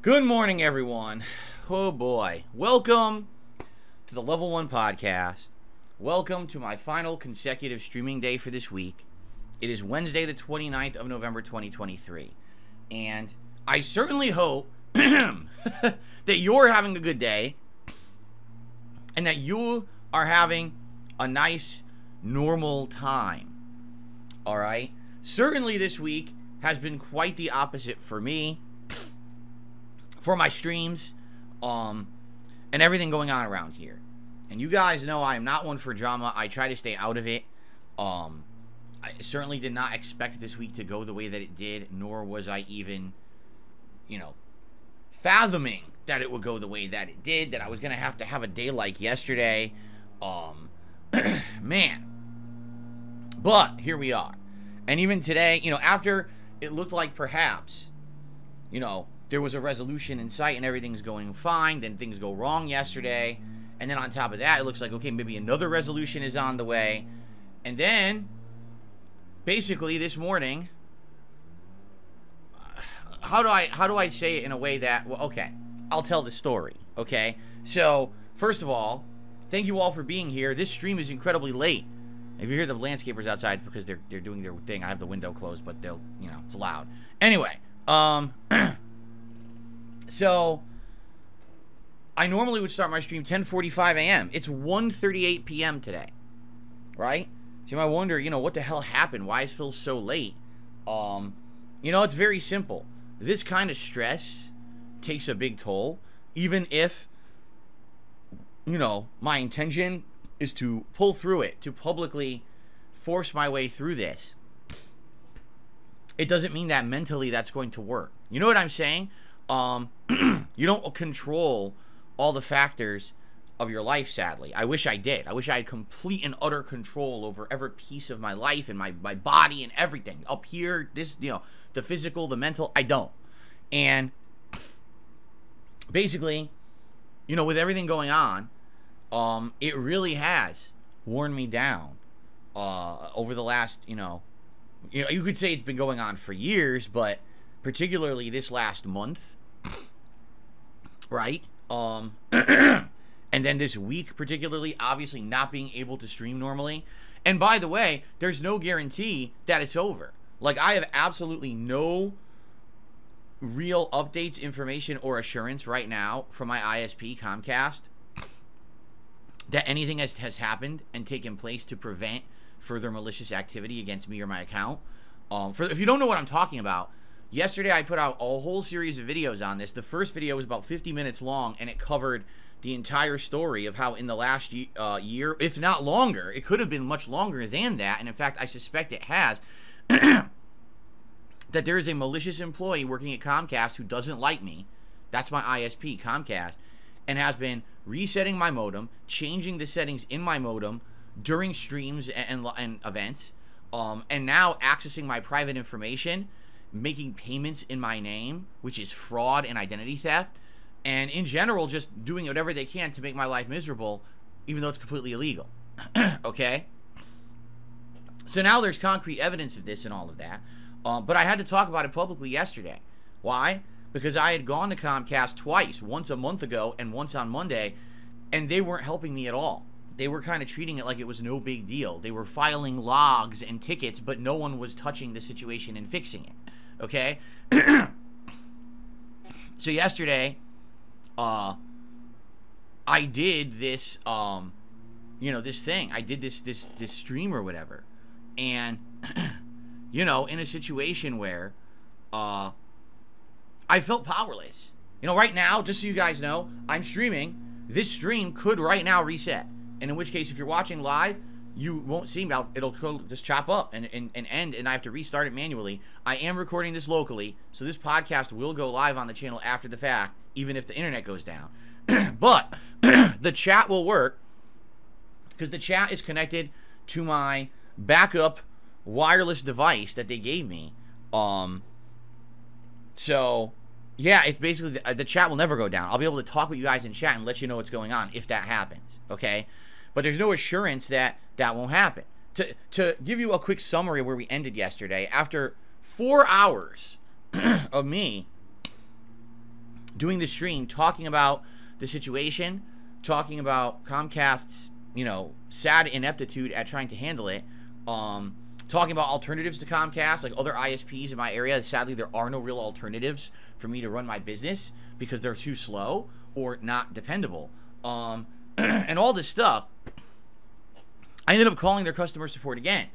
Good morning, everyone. Oh boy. Welcome to the Level 1 Podcast. Welcome to my final consecutive streaming day for this week. It is Wednesday, the 29th of November, 2023. And I certainly hope that you're having a good day and that you are having a nice, normal time. Alright? Certainly this week has been quite the opposite for me. For my streams, and everything going on around here. And you guys know I am not one for drama. I try to stay out of it. I certainly did not expect this week to go the way that it did, nor was I even, fathoming that it would go the way that it did, that I was going to have a day like yesterday. Man. But here we are. And even today, after it looked like perhaps, there was a resolution in sight and everything's going fine, then things go wrong yesterday, and then on top of that, it looks like, okay, maybe another resolution is on the way, and then, basically, this morning, how do I say it in a way that, well, okay, I'll tell the story, okay? So, first of all, thank you all for being here. This stream is incredibly late. If you hear the landscapers outside, it's because they're doing their thing. I have the window closed, but they'll, it's loud. Anyway, so, I normally would start my stream 10:45 a.m. It's 1:38 p.m. today, right? So you might wonder, what the hell happened? Why is Phil so late? It's very simple. This kind of stress takes a big toll, even if, my intention is to pull through it, to publicly force my way through this. It doesn't mean that mentally that's going to work. You know what I'm saying? You don't control all the factors of your life, sadly. I wish I did. I wish I had complete and utter control over every piece of my life and my body and everything. Up here, this, the physical, the mental, I don't. And basically, with everything going on, it really has worn me down over the last, you could say it's been going on for years, but particularly this last month, right? And then this week particularly, obviously not being able to stream normally. And by the way, there's no guarantee that it's over. Like, I have absolutely no real updates, information, or assurance right now from my ISP, Comcast, that anything has happened and taken place to prevent further malicious activity against me or my account. If you don't know what I'm talking about, yesterday I put out a whole series of videos on this. The first video was about 50 minutes long, and it covered the entire story of how in the last year, if not longer, it could have been much longer than that, and in fact, I suspect it has, that there is a malicious employee working at Comcast who doesn't like me. That's my ISP, Comcast, and has been resetting my modem, changing the settings in my modem during streams and events, and now accessing my private information, making payments in my name, which is fraud and identity theft, and in general just doing whatever they can to make my life miserable, even though it's completely illegal. Okay? So now there's concrete evidence of this and all of that, but I had to talk about it publicly yesterday. Why? Because I had gone to Comcast twice, once a month ago and once on Monday, and they weren't helping me at all. They were kind of treating it like it was no big deal. They were filing logs and tickets, but no one was touching the situation and fixing it. Okay? So yesterday, I did this, this thing. I did this stream or whatever. And, in a situation where, I felt powerless. Right now, just so you guys know, I'm streaming. This stream could right now reset. And in which case, if you're watching live, you won't see me. It'll just chop up and end, and I have to restart it manually. I am recording this locally, so this podcast will go live on the channel after the fact, even if the internet goes down. But the chat will work, because the chat is connected to my backup wireless device that they gave me. So, yeah, it's basically, the chat will never go down. I'll be able to talk with you guys in chat and let you know what's going on if that happens, okay? But there's no assurance that that won't happen. To give you a quick summary of where we ended yesterday, after 4 hours of me doing the stream, talking about the situation, talking about Comcast's, you know, sad ineptitude at trying to handle it, talking about alternatives to Comcast, like other ISPs in my area. Sadly, there are no real alternatives for me to run my business because they're too slow or not dependable. And all this stuff. I ended up calling their customer support again.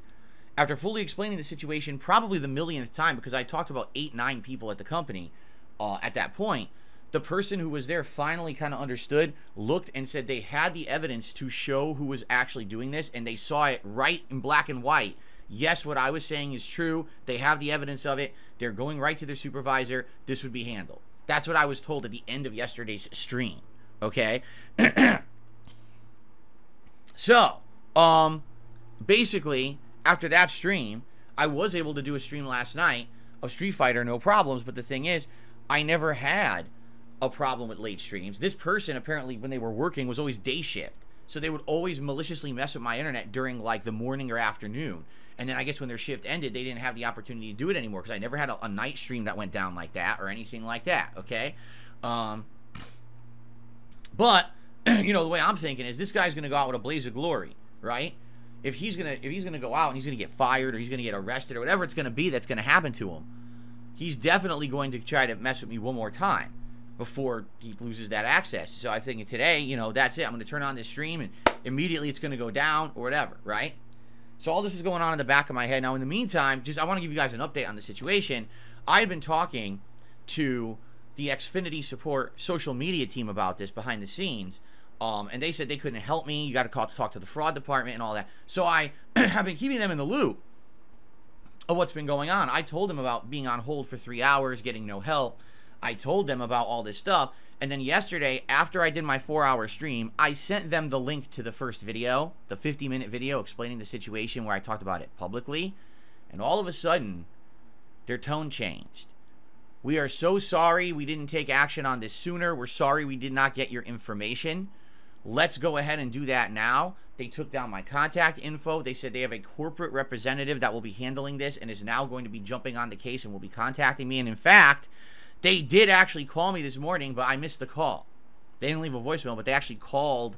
After fully explaining the situation, probably the millionth time, because I talked about 8-9 people at the company at that point, the person who was there finally kind of understood, looked and said they had the evidence to show who was actually doing this, and they saw it right in black and white. Yes, what I was saying is true. They have the evidence of it. They're going right to their supervisor. This would be handled. That's what I was told at the end of yesterday's stream. Okay? So, basically, after that stream, I was able to do a stream last night of Street Fighter, no problems, but the thing is, I never had a problem with late streams. This person, apparently, when they were working, was always day shift, so they would always maliciously mess with my internet during, like, the morning or afternoon, and then I guess when their shift ended, they didn't have the opportunity to do it anymore, because I never had a night stream that went down like that, or anything like that, okay? But, you know, the way I'm thinking is this guy's gonna go out with a blaze of glory, right? If he's gonna go out and he's gonna get fired or he's gonna get arrested or whatever it's gonna be that's gonna happen to him, he's definitely going to try to mess with me one more time before he loses that access. So I think today, you know, that's it. I'm gonna turn on this stream and immediately it's gonna go down or whatever, right? So all this is going on in the back of my head. Now, in the meantime, I want to give you guys an update on the situation. I had been talking to the Xfinity support social media team about this behind the scenes. And they said they couldn't help me. You got to talk to the fraud department and all that. So I have been keeping them in the loop of what's been going on. I told them about being on hold for 3 hours, getting no help. I told them about all this stuff. And then yesterday, after I did my 4-hour stream, I sent them the link to the first video, the 50-minute video explaining the situation where I talked about it publicly. And all of a sudden, their tone changed. We are so sorry we didn't take action on this sooner. We're sorry we did not get your information. Let's go ahead and do that now. They took down my contact info. They said they have a corporate representative that will be handling this and is now going to be jumping on the case and will be contacting me. And in fact, they did actually call me this morning, but I missed the call. They didn't leave a voicemail, but they actually called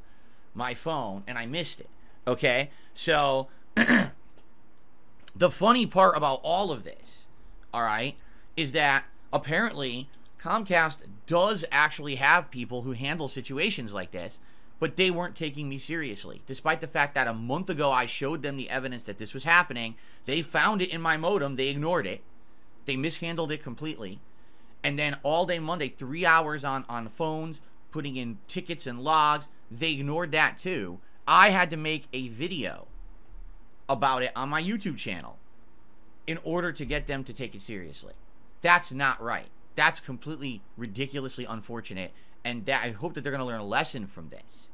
my phone and I missed it. Okay? So, the funny part about all of this, all right, is that apparently Comcast does actually have people who handle situations like this, but they weren't taking me seriously. Despite the fact that a month ago I showed them the evidence that this was happening, they found it in my modem, they ignored it, they mishandled it completely, and then all day Monday, 3 hours on phones, putting in tickets and logs, they ignored that too. I had to make a video about it on my YouTube channel in order to get them to take it seriously. That's not right. That's completely ridiculously unfortunate, and that I hope that they're going to learn a lesson from this.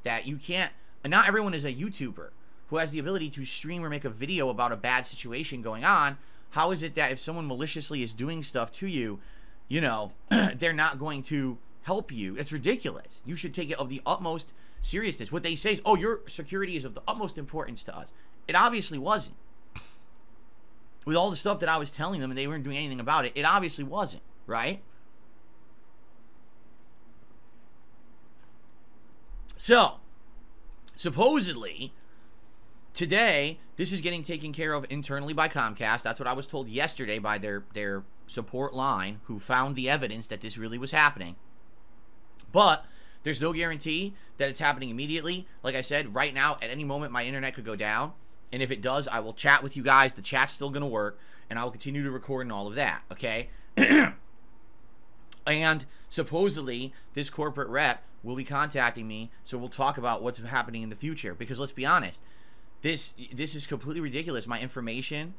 That you can't, not everyone is a YouTuber who has the ability to stream or make a video about a bad situation going on. How is it that if someone maliciously is doing stuff to you, you know, they're not going to help you? It's ridiculous. You should take it of the utmost seriousness. What they say is, oh, your security is of the utmost importance to us. It obviously wasn't. With all the stuff that I was telling them and they weren't doing anything about it, it obviously wasn't, right? So, supposedly, today, this is getting taken care of internally by Comcast. That's what I was told yesterday by their support line, who found the evidence that this really was happening. But there's no guarantee that it's happening immediately. Like I said, right now, at any moment, my internet could go down. And if it does, I will chat with you guys. The chat's still going to work. And I will continue to record and all of that, okay? And supposedly, this corporate rep will be contacting me, so we'll talk about what's happening in the future. Because let's be honest, this is completely ridiculous. My information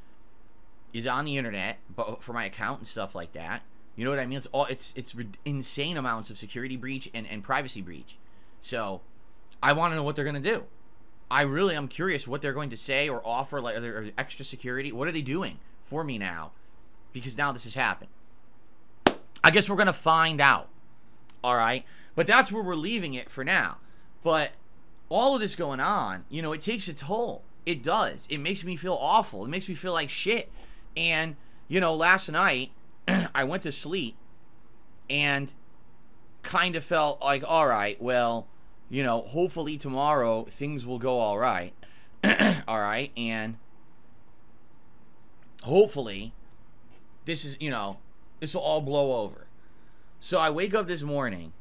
is on the internet, but for my account and stuff like that. You know what I mean? It's insane amounts of security breach and privacy breach. So I want to know what they're going to do. I really am curious what they're going to say or offer, like, are there extra security? What are they doing for me now? Because now this has happened. I guess we're going to find out. All right? But that's where we're leaving it for now. But all of this going on, you know, it takes a toll. It does. It makes me feel awful. It makes me feel like shit. And, you know, last night, I went to sleep, and kind of felt like, all right, well, you know, hopefully tomorrow things will go all right. All right, and hopefully this is, you know, this will all blow over. So I wake up this morning,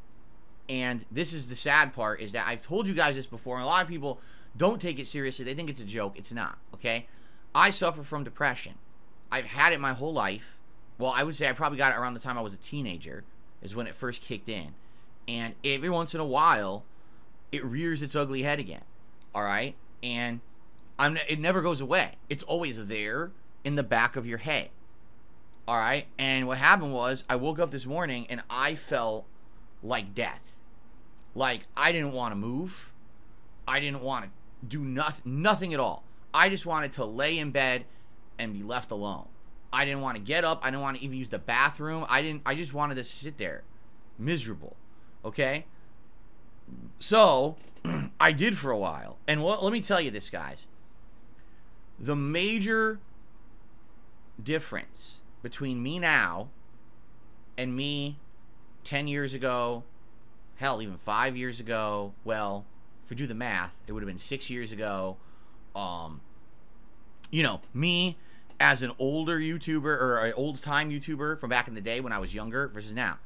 and this is the sad part, is that I've told you guys this before, and a lot of people don't take it seriously. They think it's a joke. It's not, okay? I suffer from depression. I've had it my whole life. Well, I would say I probably got it around the time I was a teenager, is when it first kicked in. And every once in a while, it rears its ugly head again, all right? And it never goes away. It's always there in the back of your head, all right? And what happened was, I woke up this morning, and I felt like death. Like, I didn't want to move. I didn't want to do nothing at all. I just wanted to lay in bed and be left alone. I didn't want to get up. I didn't want to even use the bathroom. I just wanted to sit there, miserable, okay? So, I did for a while. And let me tell you this, guys. The major difference between me now and me 10 years ago, hell, even 5 years ago, well, if we do the math, it would have been 6 years ago. You know, me as an older YouTuber, or an old-time YouTuber from back in the day when I was younger versus now.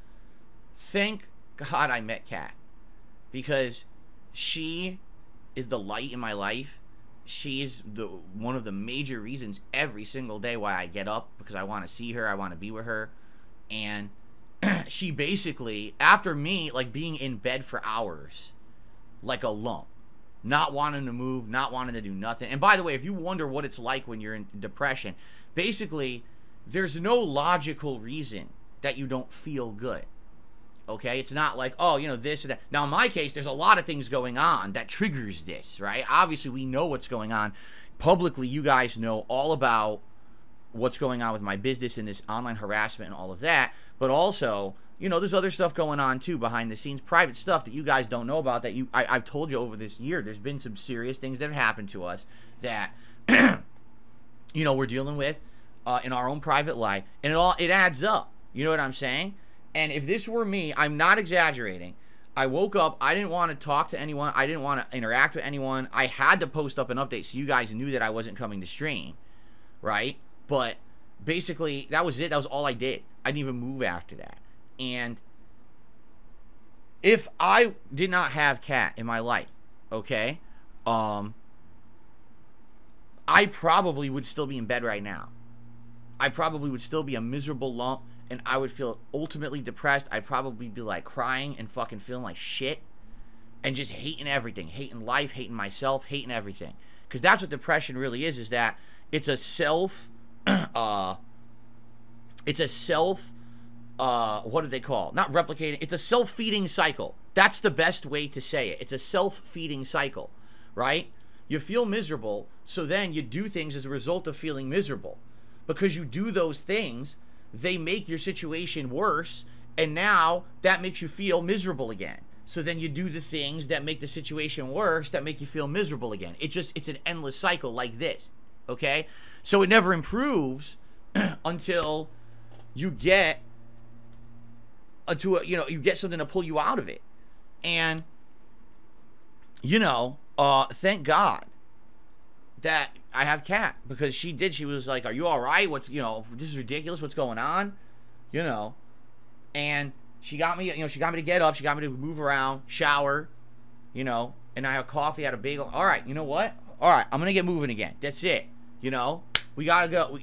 Thank God I met Kat, because she is the light in my life. She is one of the major reasons every single day why I get up, because I want to see her, I want to be with her. And she basically, after me, like, being in bed for hours, like a lump, not wanting to move, not wanting to do nothing. And by the way, if you wonder what it's like when you're in depression, basically, there's no logical reason that you don't feel good. Okay? It's not like, oh, you know, this and that. Now, in my case, there's a lot of things going on that triggers this, right? Obviously, we know what's going on. Publicly, you guys know all about what's going on with my business and this online harassment and all of that. But also, you know, there's other stuff going on too behind the scenes, private stuff that you guys don't know about, that I've told you over this year. There's been some serious things that have happened to us that, you know, we're dealing with in our own private life, and it adds up. You know what I'm saying? And if this were me, I'm not exaggerating. I woke up, I didn't want to talk to anyone, I didn't want to interact with anyone. I had to post up an update so you guys knew that I wasn't coming to stream, right? But basically, that was it. That was all I did. I didn't even move after that. And if I did not have Kat in my life, okay, I probably would still be in bed right now. I probably would still be a miserable lump, and I would feel ultimately depressed. I'd probably be like crying and fucking feeling like shit, and just hating everything, hating life, hating myself, hating everything. Because that's what depression really is that it's a what do they call? Not replicating. It's a self-feeding cycle. That's the best way to say it. It's a self-feeding cycle, right? You feel miserable, so then you do things as a result of feeling miserable. Because you do those things, they make your situation worse, and now that makes you feel miserable again. So then you do the things that make the situation worse, that make you feel miserable again. It's an endless cycle like this, okay? So it never improves until you get you get something to pull you out of it. And you know, thank God that I have Kat, because she was like, are you all right? What's, you know, this is ridiculous, what's going on, you know? And she got me, you know, she got me to get up, she got me to move around, shower, you know, and I had coffee, had a bagel. All right, you know what, all right, I'm gonna get moving again. That's it, you know, we gotta go.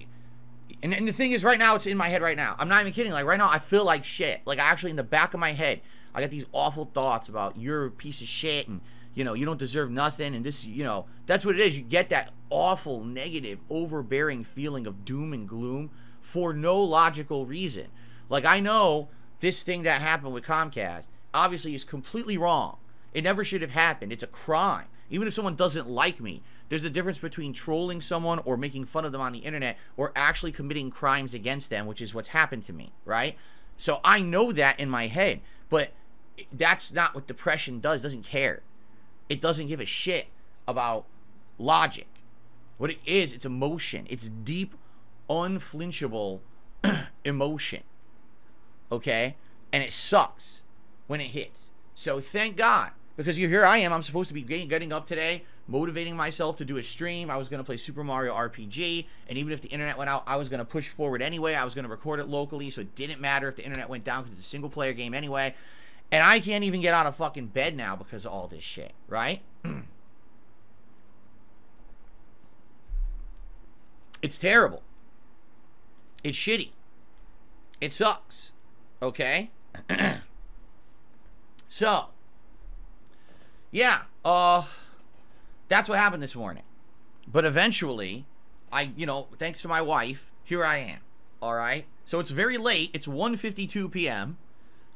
And the thing is, right now, it's in my head right now. I'm not even kidding. Like, right now, I feel like shit. Like, actually, in the back of my head, I got these awful thoughts about you're a piece of shit, and, you know, you don't deserve nothing, and this, you know, that's what it is. You get that awful, negative, overbearing feeling of doom and gloom for no logical reason. Like, I know this thing that happened with Comcast, obviously, is completely wrong. It never should have happened. It's a crime. Even if someone doesn't like me, there's a difference between trolling someone or making fun of them on the internet or actually committing crimes against them, which is what's happened to me, right? So I know that in my head, but that's not what depression does. It doesn't care. It doesn't give a shit about logic. What it is, it's emotion. It's deep, unflinchable emotion, okay? And it sucks. when it hits. So thank God, because here I am. I'm supposed to be getting up today, motivating myself to do a stream. I was going to play Super Mario RPG, and even if the internet went out, I was going to push forward anyway. I was going to record it locally, so it didn't matter if the internet went down because it's a single-player game anyway. And I can't even get out of fucking bed now because of all this shit, right? It's terrible. It's shitty. It sucks. Okay? So, yeah, that's what happened this morning. But eventually, thanks to my wife, here I am. All right? So it's very late. It's 1:52 p.m.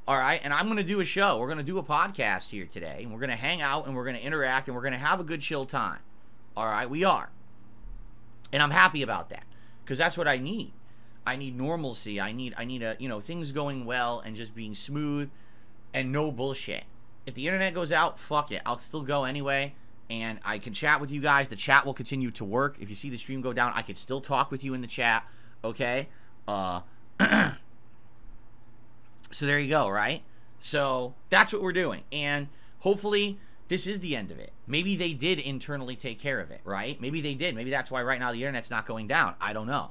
All right? And I'm going to do a show. We're going to do a podcast here today. And we're going to hang out and we're going to interact and we're going to have a good chill time. All right? We are. And I'm happy about that because that's what I need. I need normalcy. I need things going well and just being smooth and no bullshit. If the internet goes out, fuck it. I'll still go anyway, and I can chat with you guys. The chat will continue to work. If you see the stream go down, I could still talk with you in the chat, okay? So there you go, right? So that's what we're doing, and hopefully this is the end of it. Maybe they did internally take care of it, right? Maybe they did. Maybe that's why right now the internet's not going down. I don't know.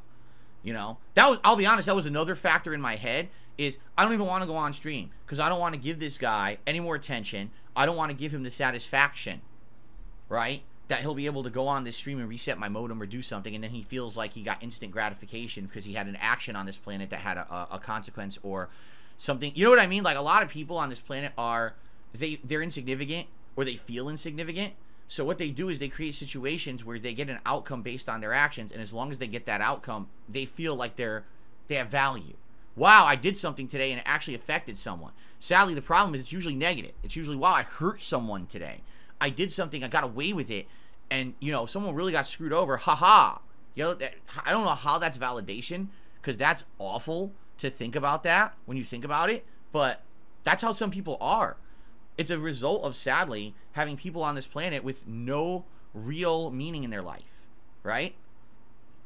You know, I'll be honest, that was another factor in my head is I don't even want to go on stream because I don't want to give this guy any more attention. I don't want to give him the satisfaction, right? That he'll be able to go on this stream and reset my modem or do something, and then he feels like he got instant gratification because he had an action on this planet that had a consequence or something. You know what I mean? Like a lot of people on this planet they're insignificant or they feel insignificant. So what they do is they create situations where they get an outcome based on their actions, and as long as they get that outcome, they feel like they have value. Wow, I did something today and it actually affected someone. Sadly, the problem is it's usually negative. It's usually, wow, I hurt someone today. I did something, I got away with it, and, someone really got screwed over. Ha-ha. I don't know how that's validation, because that's awful to think about that when you think about it, but that's how some people are. It's a result of, sadly, having people on this planet with no real meaning in their life, right?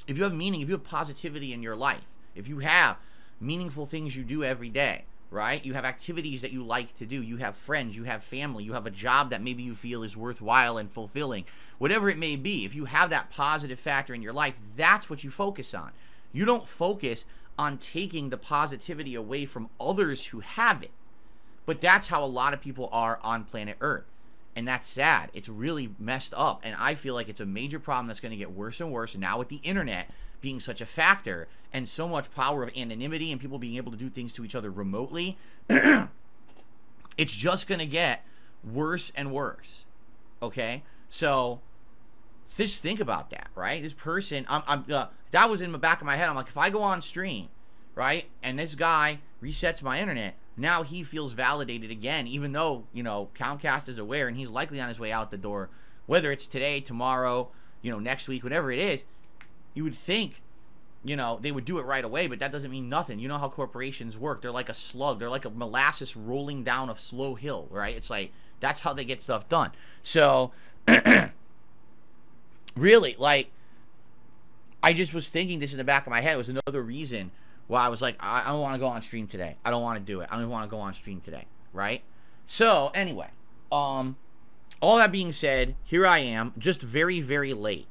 If you have meaning, if you have positivity in your life, if you have meaningful things you do every day, right? You have activities that you like to do. You have friends, you have family, you have a job that maybe you feel is worthwhile and fulfilling. Whatever it may be, if you have that positive factor in your life, that's what you focus on. You don't focus on taking the positivity away from others who have it. But that's how a lot of people are on planet Earth. And that's sad. It's really messed up. And I feel like it's a major problem that's going to get worse and worse now with the internet being such a factor and so much power of anonymity and people being able to do things to each other remotely. It's just going to get worse and worse. Okay? So just think about that, right? This person, that was in the back of my head. I'm like, if I go on stream, right, and this guy resets my internet, now he feels validated again, even though, Comcast is aware and he's likely on his way out the door, whether it's today, tomorrow, next week, whatever it is. You would think, they would do it right away, but that doesn't mean nothing. You know how corporations work. They're like a slug. They're like a molasses rolling down a slow hill, right? It's like, that's how they get stuff done. So, really, like, I just was thinking this in the back of my head. It was another reason why I was like, I don't want to go on stream today. I don't want to do it. I don't even want to go on stream today, right? So, anyway, all that being said, here I am, just very, very late.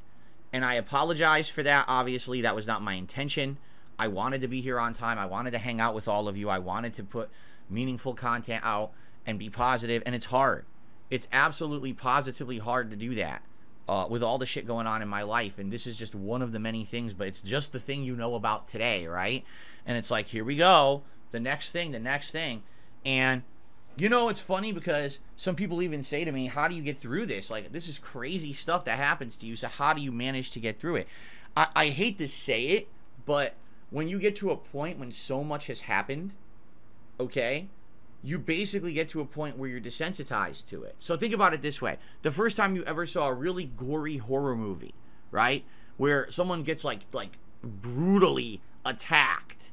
And I apologize for that. Obviously, that was not my intention. I wanted to be here on time. I wanted to hang out with all of you. I wanted to put meaningful content out and be positive. And it's hard. It's absolutely positively hard to do that with all the shit going on in my life. And this is just one of the many things, but it's just the thing you know about today, right? And it's like, here we go. The next thing, the next thing. And it's funny because some people even say to me, how do you get through this? Like, this is crazy stuff that happens to you, so how do you manage to get through it? I hate to say it, but when you get to a point when so much has happened, okay, you basically get to a point where you're desensitized to it. So think about it this way. The first time you ever saw a really gory horror movie, right, where someone gets, like brutally attacked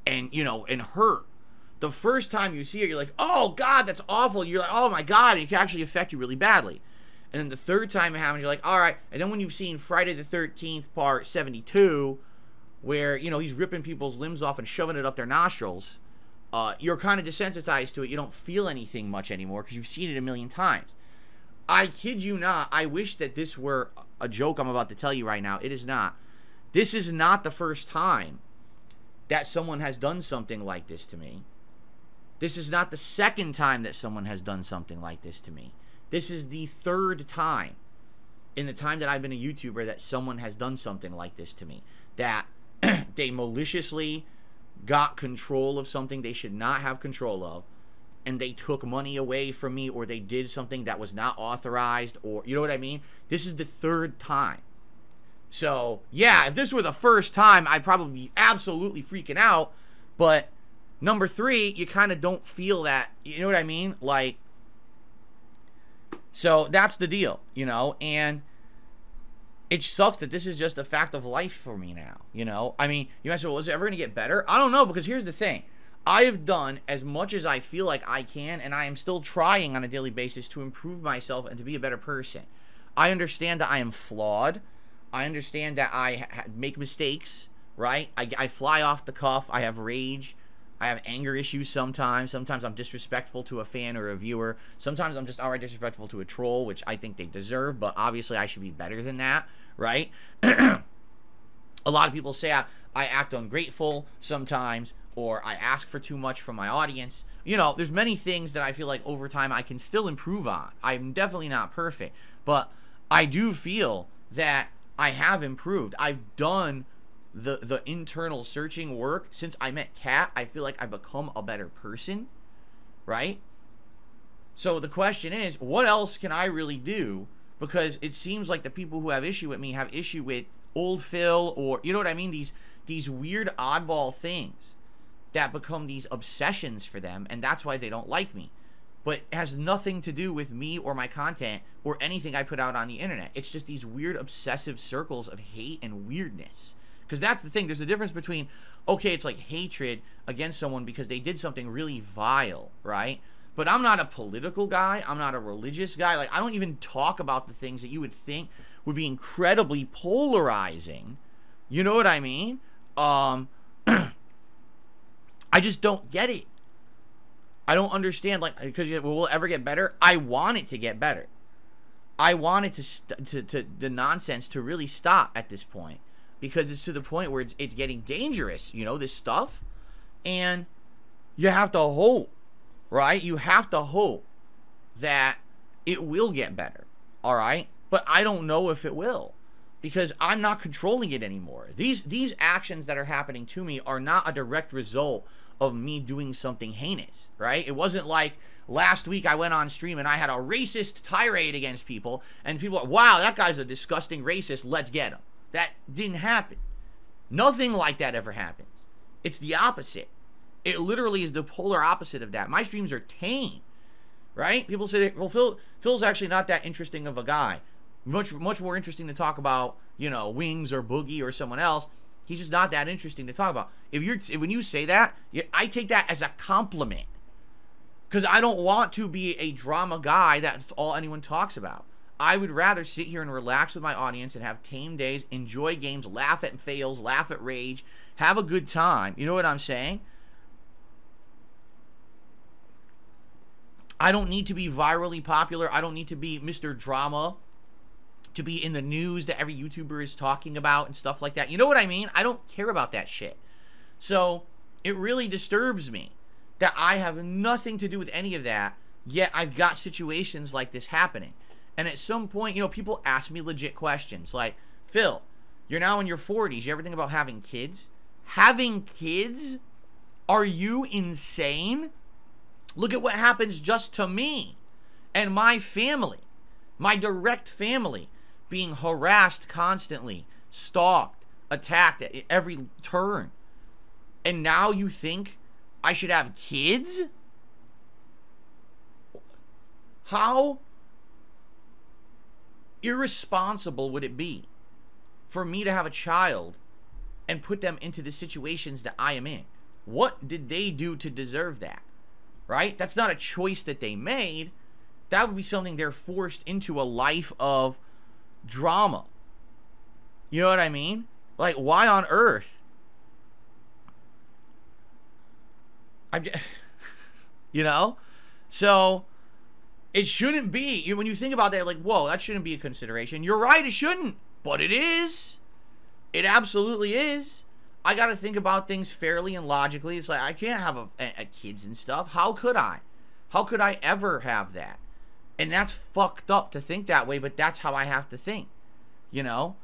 and, and hurt, the first time you see it, you're like, oh, God, that's awful. You're like, oh, my God, it can actually affect you really badly. And then the third time it happens, you're like, all right. And then when you've seen Friday the 13th, part 72, where, he's ripping people's limbs off and shoving it up their nostrils, you're kind of desensitized to it. You don't feel anything much anymore because you've seen it a million times. I kid you not. I wish that this were a joke I'm about to tell you right now. It is not. This is not the first time that someone has done something like this to me. This is not the second time that someone has done something like this to me. This is the third time in the time that I've been a YouTuber that someone has done something like this to me. That they maliciously got control of something they should not have control of, and they took money away from me, or they did something that was not authorized, or you know what I mean? This is the third time. So yeah, if this were the first time, I'd probably be absolutely freaking out. But number 3, you kind of don't feel that, you know what I mean? Like, so that's the deal, you know? And it sucks that this is just a fact of life for me now, you know? I mean, you might say, well, is it ever going to get better? I don't know, because here's the thing. I have done as much as I feel like I can, and I am still trying on a daily basis to improve myself and to be a better person. I understand that I am flawed. I understand that I make mistakes, right? I fly off the cuff. I have rage. I have anger issues sometimes. Sometimes I'm disrespectful to a fan or a viewer. Sometimes I'm just outright disrespectful to a troll, which I think they deserve, but obviously I should be better than that, right? A lot of people say I act ungrateful sometimes, or I ask for too much from my audience. You know, there's many things that I feel like over time I can still improve on. I'm definitely not perfect, but I do feel that I have improved. I've done the internal searching work since I met Kat. I feel like I've become a better person, right? So the question is, what else can I really do? Because it seems like the people who have issue with me have issue with old Phil, or you know what I mean, these weird oddball things that become these obsessions for them, and that's why they don't like me. But it has nothing to do with me or my content or anything I put out on the internet. It's just these weird obsessive circles of hate and weirdness. Because that's the thing. There's a difference between, okay, it's like hatred against someone because they did something really vile, right? But I'm not a political guy. I'm not a religious guy. Like, I don't even talk about the things that you would think would be incredibly polarizing. You know what I mean? I just don't get it. I don't understand, like, because will it ever get better? I want it to get better. I want it to the nonsense to really stop at this point, because it's to the point where it's getting dangerous, you know, this stuff. And you have to hope, right? You have to hope that it will get better, all right? But I don't know if it will, because I'm not controlling it anymore. These actions that are happening to me are not a direct result of me doing something heinous, right? It wasn't like last week I went on stream and I had a racist tirade against people, and people are, wow, that guy's a disgusting racist, let's get him. That didn't happen. Nothing like that ever happens. It's the opposite. It literally is the polar opposite of that. My streams are tame, right? People say, well, Phil's actually not that interesting of a guy. Much more interesting to talk about, you know, Wings or Boogie or someone else. He's just not that interesting to talk about. When you say that, I take that as a compliment, because I don't want to be a drama guy that's all anyone talks about. I would rather sit here and relax with my audience and have tame days, enjoy games, laugh at fails, laugh at rage, have a good time. You know what I'm saying? I don't need to be virally popular. I don't need to be Mr. Drama, to be in the news that every YouTuber is talking about and stuff like that. You know what I mean? I don't care about that shit. So it really disturbs me that I have nothing to do with any of that, yet I've got situations like this happening. And at some point, you know, people ask me legit questions like, Phil, you're now in your 40s. You ever think about having kids? Having kids? Are you insane? Look at what happens just to me and my family, my direct family, being harassed constantly, stalked, attacked at every turn. And now you think I should have kids? How irresponsible would it be for me to have a child and put them into the situations that I am in? What did they do to deserve that? Right? That's not a choice that they made. That would be something they're forced into, a life of drama. You know what I mean? Like, why on earth? I'm just, you know? So it shouldn't be. When you think about that, like, whoa, that shouldn't be a consideration. You're right, it shouldn't. But it is. It absolutely is. I got to think about things fairly and logically. It's like, I can't have a kids and stuff. How could I? How could I ever have that? And that's fucked up to think that way, but that's how I have to think. You know?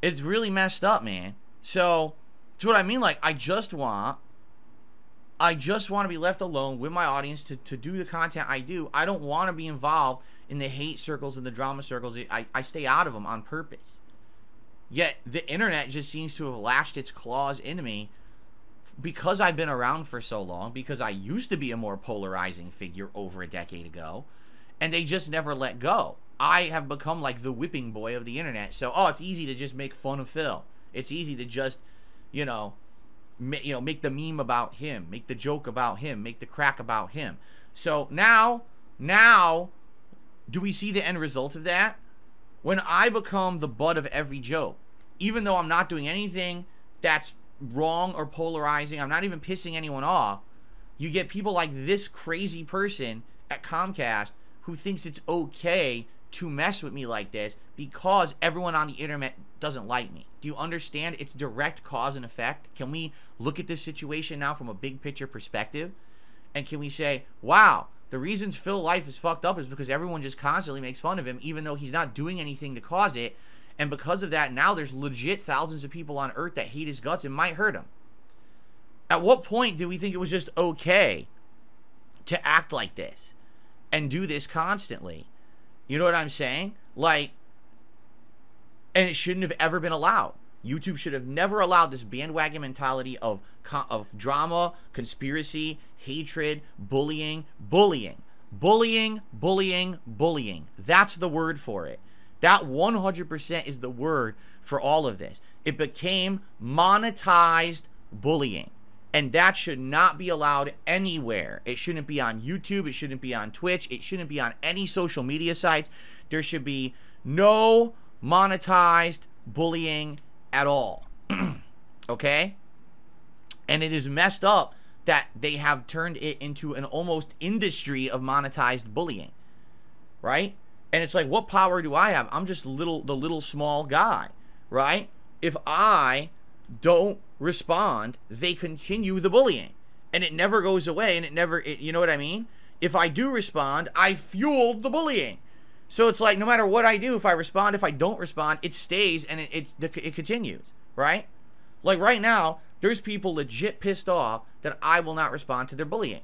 It's really messed up, man. So, that's what I mean. Like, I just want to be left alone with my audience to do the content I do. I don't want to be involved in the hate circles and the drama circles. I stay out of them on purpose. Yet, the internet just seems to have lashed its claws into me because I've been around for so long, because I used to be a more polarizing figure over a decade ago, and they just never let go. I have become like the whipping boy of the internet. So, it's easy to just make fun of Phil. It's easy to just, make the meme about him, make the joke about him, make the crack about him. So now, do we see the end result of that? When I become the butt of every joke, even though I'm not doing anything that's wrong or polarizing, I'm not even pissing anyone off, you get people like this crazy person at Comcast who thinks it's okay to mess with me like this because everyone on the internet doesn't like me. Do you understand? It's direct cause and effect. Can we look at this situation now from a big picture perspective? And can we say, wow, the reasons Phil's life is fucked up is because everyone just constantly makes fun of him even though he's not doing anything to cause it. And because of that, now there's legit thousands of people on earth that hate his guts and might hurt him. At what point do we think it was just okay to act like this and do this constantly? You know what I'm saying? Like, and it shouldn't have ever been allowed. YouTube should have never allowed this bandwagon mentality of drama, conspiracy, hatred, bullying. That's the word for it. That 100% is the word for all of this. It became monetized bullying. And that should not be allowed anywhere. It shouldn't be on YouTube. It shouldn't be on Twitch. It shouldn't be on any social media sites. There should be no monetized bullying at all. Okay? And it is messed up that they have turned it into an almost industry of monetized bullying. Right? And it's like, what power do I have? I'm just the little small guy. Right? If I don't respond, they continue the bullying. And it never goes away, and you know what I mean? If I do respond, I fueled the bullying. So it's like, no matter what I do, if I respond, if I don't respond, it stays and it continues, right? Like right now, there's people legit pissed off that I will not respond to their bullying.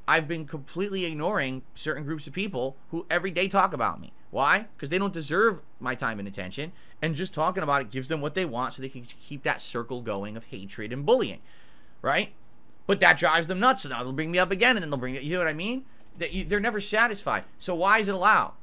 I've been completely ignoring certain groups of people who every day talk about me. Why? Because they don't deserve my time and attention, and just talking about it gives them what they want so they can keep that circle going of hatred and bullying, right? But that drives them nuts, so now they'll bring me up again, and then they'll bring it, you know what I mean? They're never satisfied. So why is it allowed?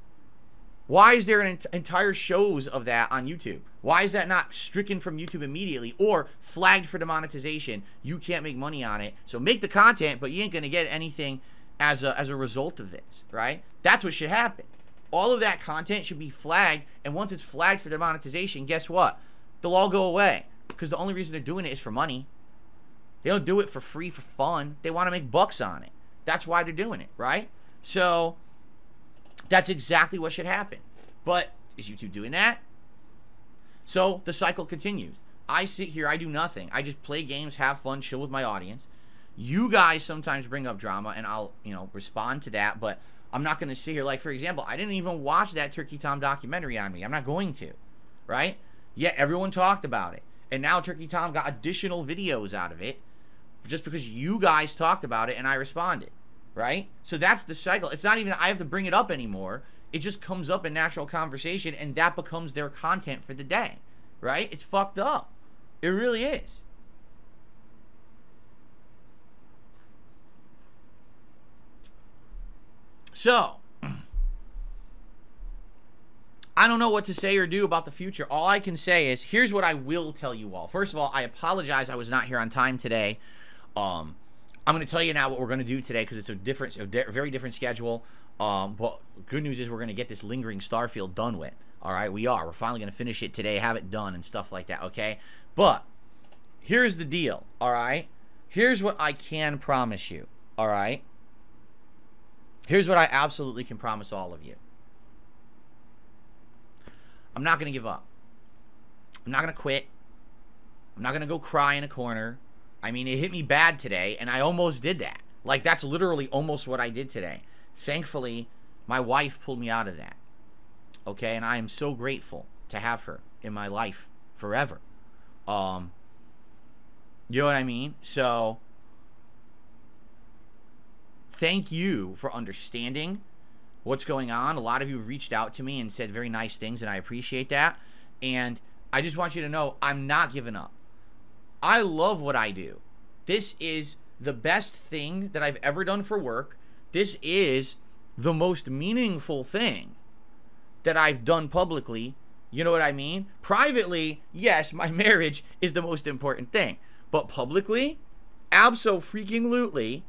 Why is there an entire shows of that on YouTube? Why is that not stricken from YouTube immediately or flagged for demonetization? You can't make money on it, so make the content, but you ain't gonna get anything as a result of this, right? That's what should happen. All of that content should be flagged, and once it's flagged for demonetization, guess what? They'll all go away, because the only reason they're doing it is for money. They don't do it for free, for fun. They want to make bucks on it. That's why they're doing it, right? So that's exactly what should happen. But is YouTube doing that? So the cycle continues. I sit here, I do nothing. I just play games, have fun, chill with my audience. You guys sometimes bring up drama, and I'll, respond to that, but I'm not going to sit here. Like, for example, I didn't even watch that Turkey Tom documentary on me. I'm not going to, right? Yet everyone talked about it. And now Turkey Tom got additional videos out of it just because you guys talked about it and I responded, right? So that's the cycle. It's not even I have to bring it up anymore. It just comes up in natural conversation, and that becomes their content for the day, right? It's fucked up. It really is. So, I don't know what to say or do about the future. All I can say is, here's what I will tell you all. First of all, I apologize I was not here on time today. I'm going to tell you now what we're going to do today, because it's a very different schedule. But good news is we're going to get this Lingering Starfield done with. All right, we are. We're finally going to finish it today, have it done and stuff like that, okay? But here's the deal, all right? here's what I can promise you, all right? Here's what I absolutely can promise all of you. I'm not going to give up. I'm not going to quit. I'm not going to go cry in a corner. I mean, it hit me bad today, and I almost did that. Like, that's literally almost what I did today. Thankfully, my wife pulled me out of that. Okay? And I am so grateful to have her in my life forever. You know what I mean? So, thank you for understanding what's going on. A lot of you have reached out to me and said very nice things, and I appreciate that. And I just want you to know I'm not giving up. I love what I do. This is the best thing that I've ever done for work. This is the most meaningful thing that I've done publicly. You know what I mean? Privately, yes, my marriage is the most important thing. But publicly, abso-freaking-lutely,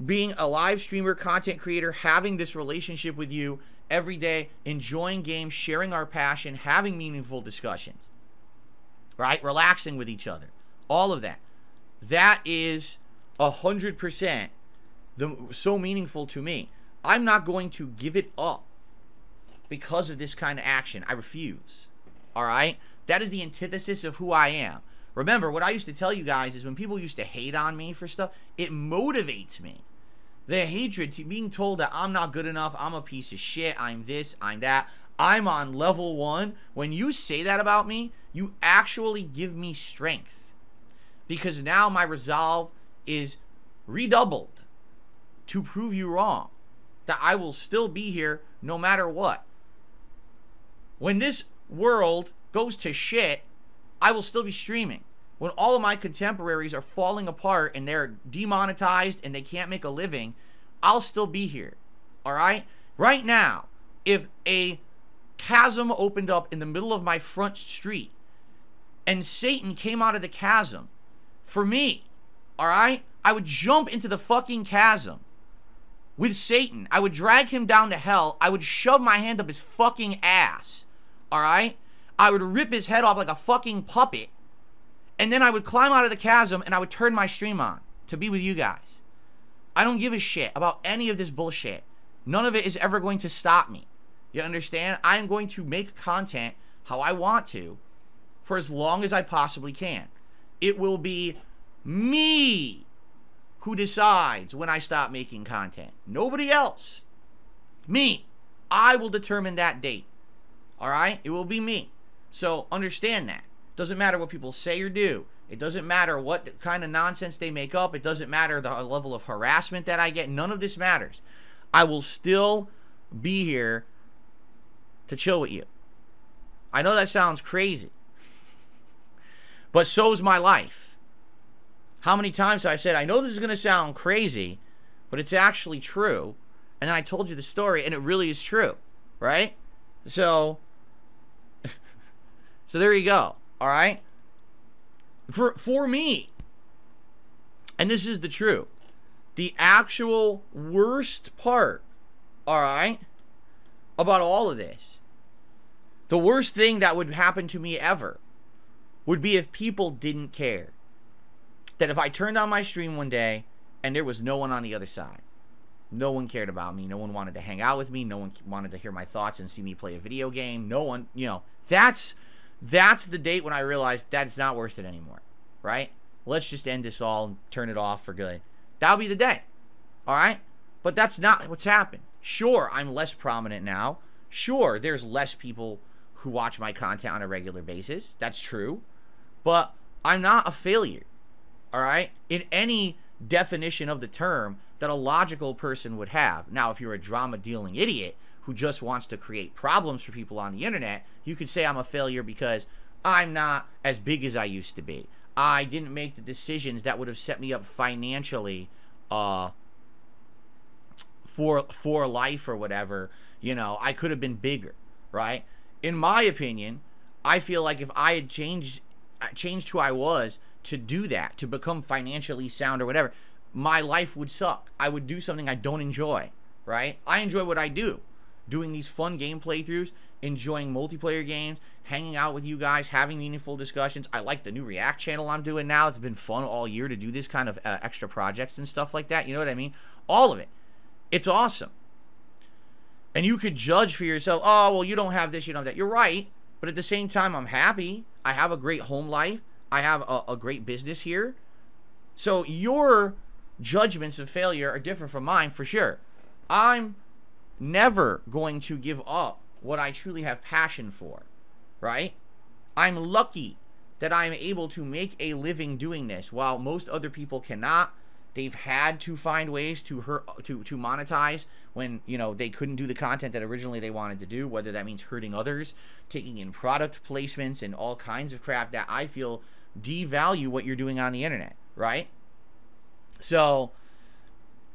being a live streamer, content creator, having this relationship with you every day, enjoying games, sharing our passion, having meaningful discussions, right? Relaxing with each other. All of that. That is 100% so meaningful to me. I'm not going to give it up because of this kind of action. I refuse. All right? That is the antithesis of who I am. Remember, what I used to tell you guys is when people used to hate on me for stuff, it motivates me. The hatred, being told that I'm not good enough, I'm a piece of shit, I'm this, I'm that, I'm on level 1. When you say that about me, you actually give me strength. Because now my resolve is redoubled to prove you wrong. That I will still be here no matter what. When this world goes to shit, I will still be streaming. When all of my contemporaries are falling apart and they're demonetized and they can't make a living, I'll still be here. All right? Right now, if a chasm opened up in the middle of my front street and Satan came out of the chasm for me, all right, I would jump into the fucking chasm with Satan. I would drag him down to hell. I would shove my hand up his fucking ass. All right? I would rip his head off like a fucking puppet. And then I would climb out of the chasm and I would turn my stream on to be with you guys. I don't give a shit about any of this bullshit. None of it is ever going to stop me. You understand? I am going to make content how I want to for as long as I possibly can. It will be me who decides when I stop making content. Nobody else. Me. I will determine that date. All right? It will be me. So understand that. Doesn't matter what people say or do. It doesn't matter what kind of nonsense they make up. It doesn't matter the level of harassment that I get. None of this matters. I will still be here to chill with you. I know that sounds crazy. But so's my life. How many times have I said, I know this is going to sound crazy, but it's actually true. And then I told you the story, and it really is true. Right? So there you go. All right? For me, and this is the truth, the actual worst part, all right, about all of this, the worst thing that would happen to me ever would be if people didn't care. That if I turned on my stream one day and there was no one on the other side, no one cared about me, no one wanted to hang out with me, no one wanted to hear my thoughts and see me play a video game, no one, you know, that's the date when I realized that's not worth it anymore, right? Let's just end this all and turn it off for good. That'll be the day, all right? But that's not what's happened. Sure, I'm less prominent now. Sure, there's less people who watch my content on a regular basis. That's true. But I'm not a failure, all right? In any definition of the term that a logical person would have. Now, if you're a drama-dealing idiot who just wants to create problems for people on the internet, you could say I'm a failure because I'm not as big as I used to be. I didn't make the decisions that would have set me up financially for life or whatever. You know, I could have been bigger, right? In my opinion, I feel like if I had changed who I was to do that, to become financially sound or whatever, my life would suck. I would do something I don't enjoy, right? I enjoy what I do. doing these fun game playthroughs, enjoying multiplayer games, hanging out with you guys, having meaningful discussions. I like the new React channel I'm doing now. It's been fun all year to do this kind of extra projects and stuff like that. You know what I mean? All of it. It's awesome. And you could judge for yourself, oh, well, you don't have this, you don't have that. You're right. But at the same time, I'm happy. I have a great home life. I have a great business here. So your judgments of failure are different from mine for sure. I'm never going to give up what I truly have passion for, right? I'm lucky that I'm able to make a living doing this while most other people cannot. They've had to find ways to monetize when, you know, they couldn't do the content that originally they wanted to do, whether that means hurting others, taking in product placements and all kinds of crap that I feel devalue what you're doing on the internet, right? So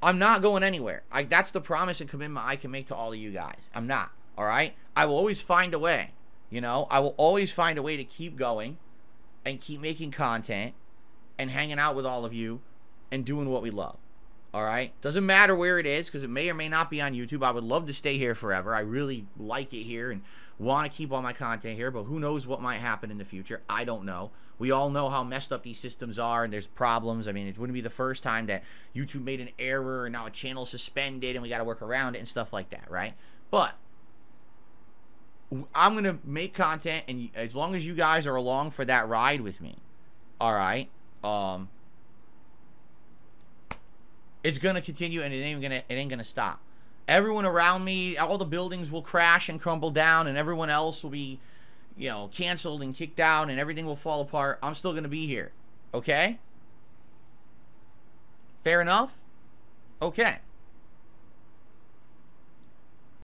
I'm not going anywhere. That's the promise and commitment I can make to all of you guys. I'm not, all right? I will always find a way, you know? I will always find a way to keep going and keep making content and hanging out with all of you and doing what we love, all right? Doesn't matter where it is, because it may or may not be on YouTube. I would love to stay here forever. I really like it here and want to keep all my content here, but who knows what might happen in the future. I don't know. We all know how messed up these systems are, and there's problems. I mean, it wouldn't be the first time that YouTube made an error and now a channel suspended and we got to work around it and stuff like that, right? But I'm going to make content, and as long as you guys are along for that ride with me, all right, it's going to continue, and it ain't gonna stop. Everyone around me, all the buildings will crash and crumble down, and everyone else will be, you know, canceled and kicked out, and everything will fall apart. I'm still going to be here. Okay? Fair enough? Okay.